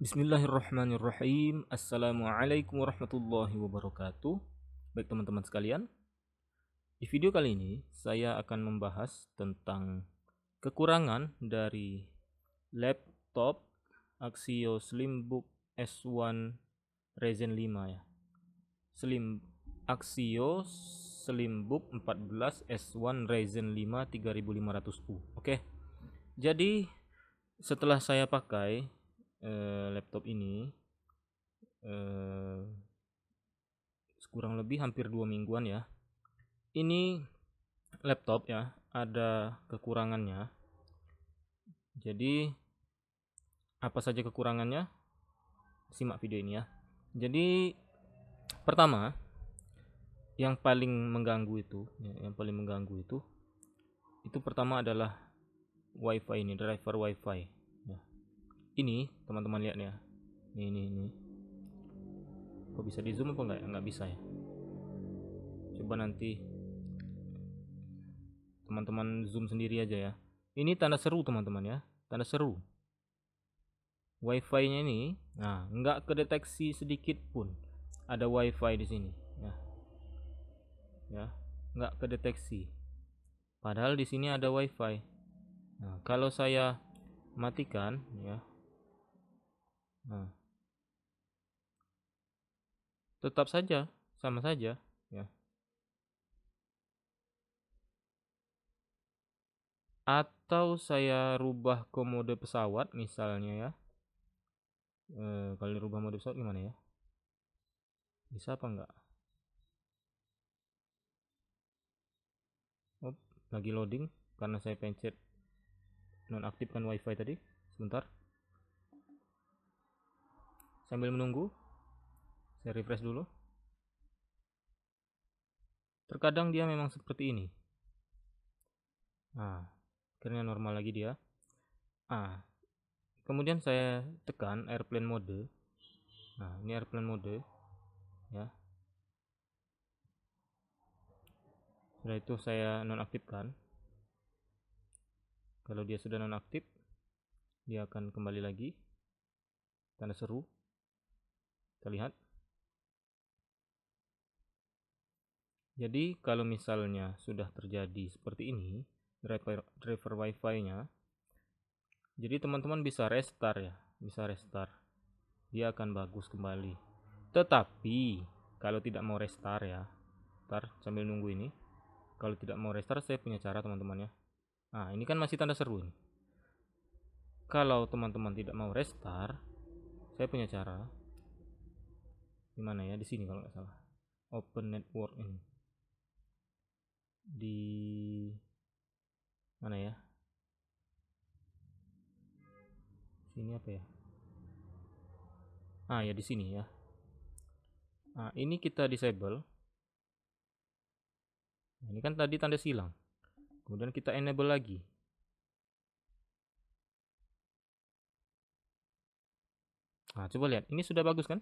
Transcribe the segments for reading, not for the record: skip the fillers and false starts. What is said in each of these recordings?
Bismillahirrahmanirrahim. Assalamualaikum warahmatullahi wabarakatuh. Baik teman-teman sekalian, di video kali ini saya akan membahas tentang kekurangan dari laptop Axio Slimbook S1 Ryzen 5 ya. Axio Slimbook 14 S1 Ryzen 5 3500U. Oke. Jadi setelah saya pakai laptop ini kurang lebih hampir 2 mingguan ya. Ini laptop ya ada kekurangannya. Jadi apa saja kekurangannya? Simak video ini ya. Jadi pertama, yang paling mengganggu itu pertama adalah WiFi ini, driver WiFi. Ya. Ini teman-teman lihat ya. Ini. Kok bisa di zoom apa enggak? Enggak bisa ya. Coba nanti teman-teman zoom sendiri aja ya. Ini tanda seru teman-teman ya, tanda seru. WiFi-nya ini, nah enggak kedeteksi sedikit pun ada WiFi di sini ya, enggak kedeteksi. Padahal di sini ada WiFi. Nah, kalau saya matikan ya, nah tetap saja sama saja ya. Atau saya rubah ke mode pesawat misalnya ya. Kalau rubah mode pesawat gimana ya? Bisa apa enggak? Oh, lagi loading karena saya pencet nonaktifkan WiFi tadi. Sebentar. Sambil menunggu, saya refresh dulu. Terkadang dia memang seperti ini. Nah, akhirnya normal lagi dia. Kemudian saya tekan airplane mode. Nah, ini airplane mode ya. Setelah itu saya nonaktifkan. Kalau dia sudah nonaktif, dia akan kembali lagi tanda seru. Kita lihat. Jadi kalau misalnya sudah terjadi seperti ini driver WiFi-nya, jadi teman-teman bisa restart ya, dia akan bagus kembali. Tetapi kalau tidak mau restart ya, ntar sambil nunggu ini, kalau tidak mau restart saya punya cara teman-teman ya. Nah ini kan masih tanda seru ini. Kalau teman-teman tidak mau restart, saya punya cara. Gimana ya, di sini kalau nggak salah, open network ini. Di mana ya? Sini apa ya? Ya di sini ya. Nah, ini kita disable. Nah, ini kan tadi tanda silang. Kemudian kita enable lagi. Nah, coba lihat. Ini sudah bagus kan?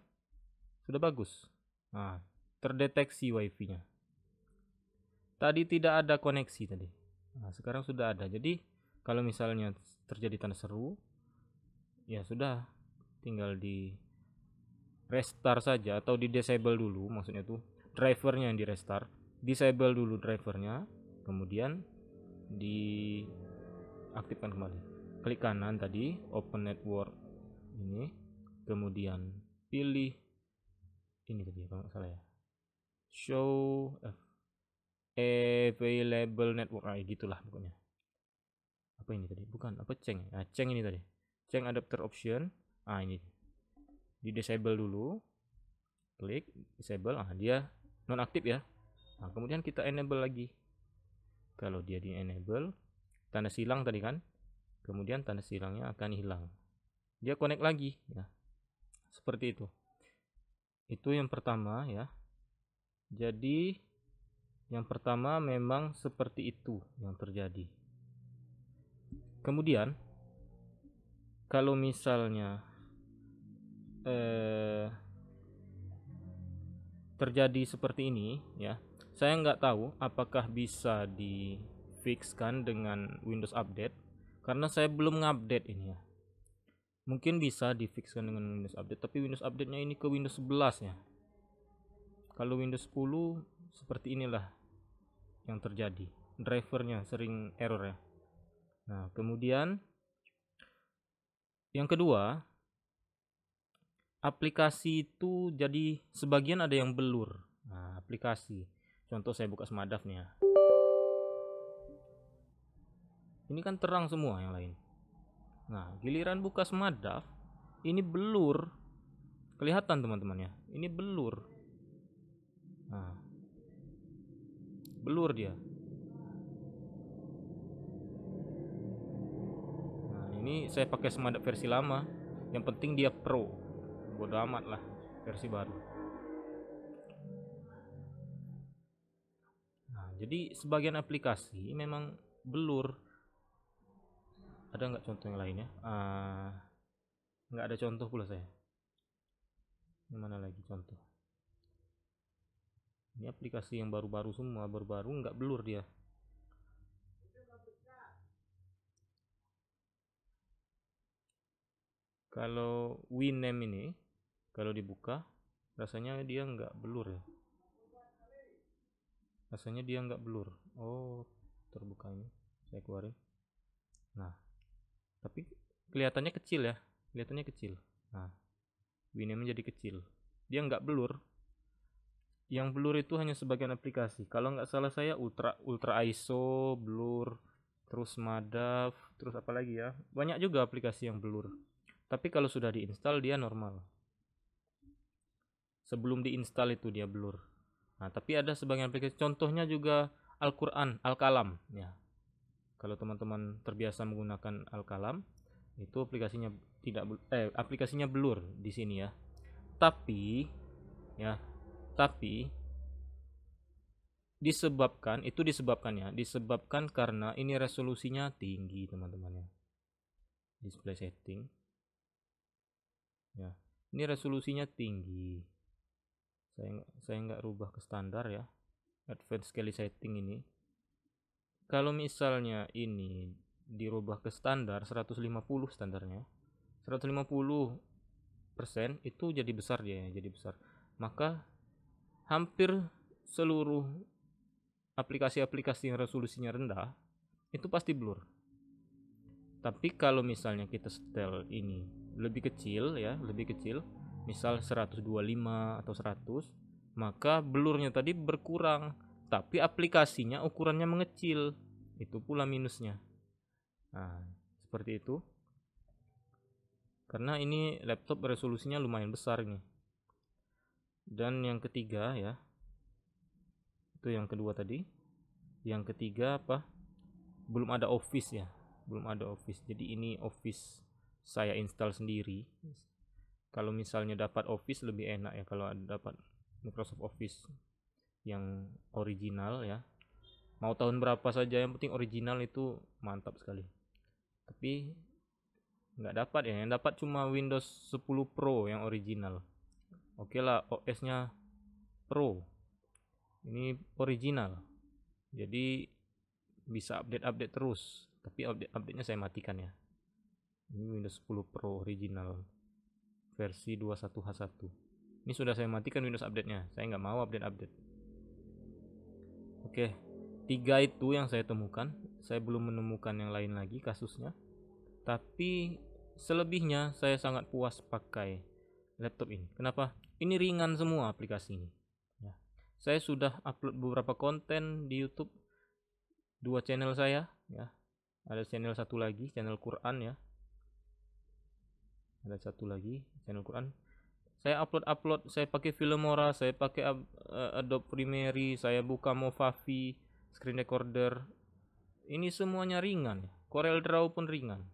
Sudah bagus. Nah, terdeteksi WiFi-nya. Tadi tidak ada koneksi tadi. Nah, sekarang sudah ada. Jadi, kalau misalnya terjadi tanda seru, ya sudah, tinggal di restart saja atau di disable dulu, maksudnya tuh drivernya yang di restart, disable dulu drivernya, kemudian diaktifkan kembali. Klik kanan tadi, open network ini, kemudian pilih ini tadi kalau nggak salah ya, show available network, gitulah pokoknya. Apa ini tadi? Bukan, apa ceng? Ceng ini tadi. Ceng adapter option. Ini di disable dulu, klik disable. Dia nonaktif ya. Kemudian kita enable lagi. Kalau dia di enable, tanda silang tadi kan, kemudian tanda silangnya akan hilang, dia connect lagi ya, seperti itu. Itu yang pertama ya. Jadi yang pertama memang seperti itu yang terjadi. Kemudian kalau misalnya terjadi seperti ini ya, saya nggak tahu apakah bisa di fixkan dengan Windows Update, karena saya belum ngupdate ini ya. Mungkin bisa difixkan dengan Windows Update, tapi Windows Update-nya ini ke Windows 11 ya. Kalau Windows 10 seperti inilah yang terjadi, drivernya sering error ya. Nah, kemudian yang kedua, aplikasi itu jadi sebagian ada yang blur. Nah, aplikasi. Contoh saya buka Smadaf nih ya. Ini kan terang semua yang lain. Nah, giliran buka Smadaf, ini blur. Kelihatan teman-teman ya. Ini blur. Nah, blur dia. Nah, ini saya pakai Smadaf versi lama. Yang penting dia pro. Bodoh amat lah versi baru. Nah, jadi sebagian aplikasi memang blur. Ada nggak contoh yang lainnya? Nggak ada contoh pula saya. Yang mana lagi contoh? Ini aplikasi yang baru-baru semua, baru-baru nggak blur dia. Kalau Winamp ini, kalau dibuka, rasanya dia nggak blur ya. Rasanya dia nggak blur. Oh, terbuka ini. Saya keluarin. Nah, tapi kelihatannya kecil ya. Kelihatannya kecil. Nah, Winamp jadi kecil. Dia nggak blur. Yang blur itu hanya sebagian aplikasi. Kalau nggak salah saya Ultra ISO, blur, terus Madaf, terus apa lagi ya? Banyak juga aplikasi yang blur. Tapi kalau sudah diinstal dia normal. Sebelum diinstal itu dia blur. Nah, tapi ada sebagian aplikasi. Contohnya juga Al-Quran, Al-Kalam. Ya. Kalau teman-teman terbiasa menggunakan Al-Kalam, itu aplikasinya aplikasinya blur di sini ya. Tapi ya, disebabkan karena ini resolusinya tinggi teman-teman ya. Display setting ya, ini resolusinya tinggi. Saya nggak rubah ke standar ya, advanced sekali setting ini. Kalau misalnya ini dirubah ke standar 150 standarnya, 150% itu jadi besar dia ya, jadi besar. Maka hampir seluruh aplikasi-aplikasi yang resolusinya rendah itu pasti blur. Tapi kalau misalnya kita setel ini lebih kecil ya, lebih kecil, misal 125 atau 100, maka blurnya tadi berkurang, tapi aplikasinya ukurannya mengecil. Itu pula minusnya. Nah, seperti itu. Karena ini laptop resolusinya lumayan besar ini. Dan yang ketiga ya, itu yang kedua tadi. Yang ketiga apa? Belum ada Office ya, belum ada Office. Jadi ini Office saya install sendiri. Kalau misalnya dapat Office lebih enak ya, kalau dapat Microsoft Office yang original ya. Mau tahun berapa saja yang penting original itu mantap sekali. Tapi nggak dapat ya, yang dapat cuma Windows 10 Pro yang original. Oke lah, OS-nya Pro. Ini original. Jadi bisa update terus, tapi update-nya saya matikan ya. Ini Windows 10 Pro original versi 21H1. Ini sudah saya matikan Windows update-nya. Saya nggak mau update. Oke, 3 itu yang saya temukan. Saya belum menemukan yang lain lagi kasusnya. Tapi selebihnya saya sangat puas pakai laptop ini. Kenapa? Ini ringan semua aplikasi ini. Ya. Saya sudah upload beberapa konten di YouTube, 2 channel saya ya. Ada channel satu lagi, channel Quran ya. Ada satu lagi channel Quran. Saya upload, saya pakai Filmora, saya pakai Adobe Premiere, saya buka Movavi, screen recorder. Ini semuanya ringan ya. Corel Draw pun ringan.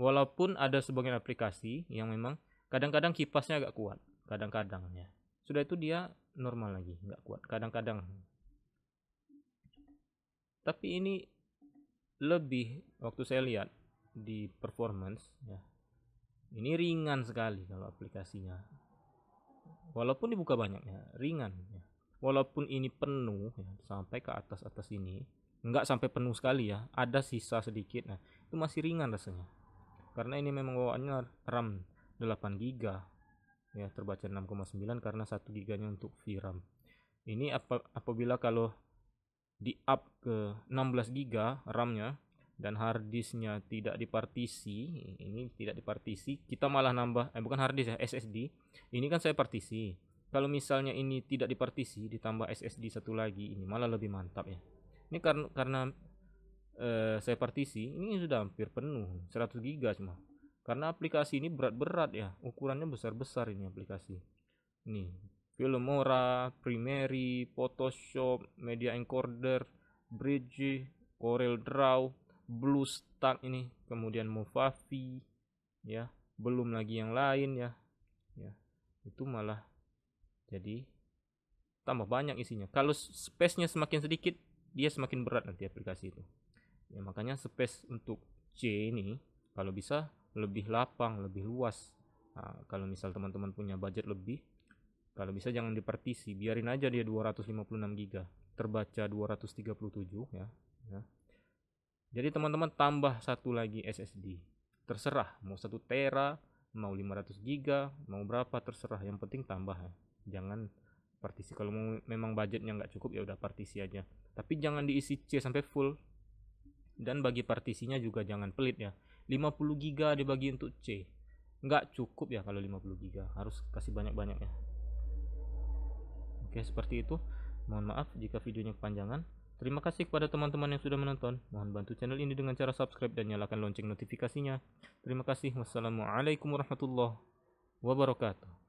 Walaupun ada sebagian aplikasi yang memang kadang-kadang kipasnya agak kuat, kadang-kadang ya. Sudah itu dia normal lagi, nggak kuat kadang-kadang. Tapi ini lebih, waktu saya lihat di performance ya, ini ringan sekali kalau aplikasinya. Walaupun dibuka banyak ya, ringan ya. Walaupun ini penuh ya, sampai ke atas ini, nggak sampai penuh sekali ya, ada sisa sedikit. Nah, itu masih ringan rasanya. karena ini memang bawaannya RAM 8 GB ya, terbaca 6,9 karena 1 GB nya untuk VRAM. Ini apabila kalau di up ke 16 GB RAM-nya dan harddisknya tidak dipartisi, ini tidak dipartisi, kita malah nambah bukan harddisk ya, SSD. Ini kan saya partisi. Kalau misalnya ini tidak dipartisi ditambah SSD satu lagi, ini malah lebih mantap ya. Ini karena saya partisi, ini sudah hampir penuh 100 GB cuma. Karena aplikasi ini berat-berat ya, ukurannya besar-besar ini aplikasi. Nih, Filmora, Premiere, Photoshop, Media Encoder, Bridge, Corel Draw, BlueStack ini, kemudian Movavi, ya, belum lagi yang lain ya. Ya, itu malah jadi tambah banyak isinya. Kalau space-nya semakin sedikit, dia semakin berat nanti aplikasi itu. Ya, makanya space untuk C ini kalau bisa lebih lapang, lebih luas. Nah, kalau misal teman-teman punya budget lebih, kalau bisa jangan dipartisi, biarin aja dia 256 GB, terbaca 237 ya. Jadi teman-teman tambah satu lagi SSD. Terserah mau 1 tera, mau 500 GB, mau berapa terserah, yang penting tambah ya. Jangan partisi. Kalau memang budgetnya nggak cukup ya udah partisi aja. Tapi jangan diisi C sampai full. Dan bagi partisinya juga jangan pelit ya. 50 GB dibagi untuk C. Nggak cukup ya kalau 50 GB. Harus kasih banyak-banyak ya. Oke, seperti itu. Mohon maaf jika videonya kepanjangan. Terima kasih kepada teman-teman yang sudah menonton. Mohon bantu channel ini dengan cara subscribe dan nyalakan lonceng notifikasinya. Terima kasih. Wassalamualaikum warahmatullahi wabarakatuh.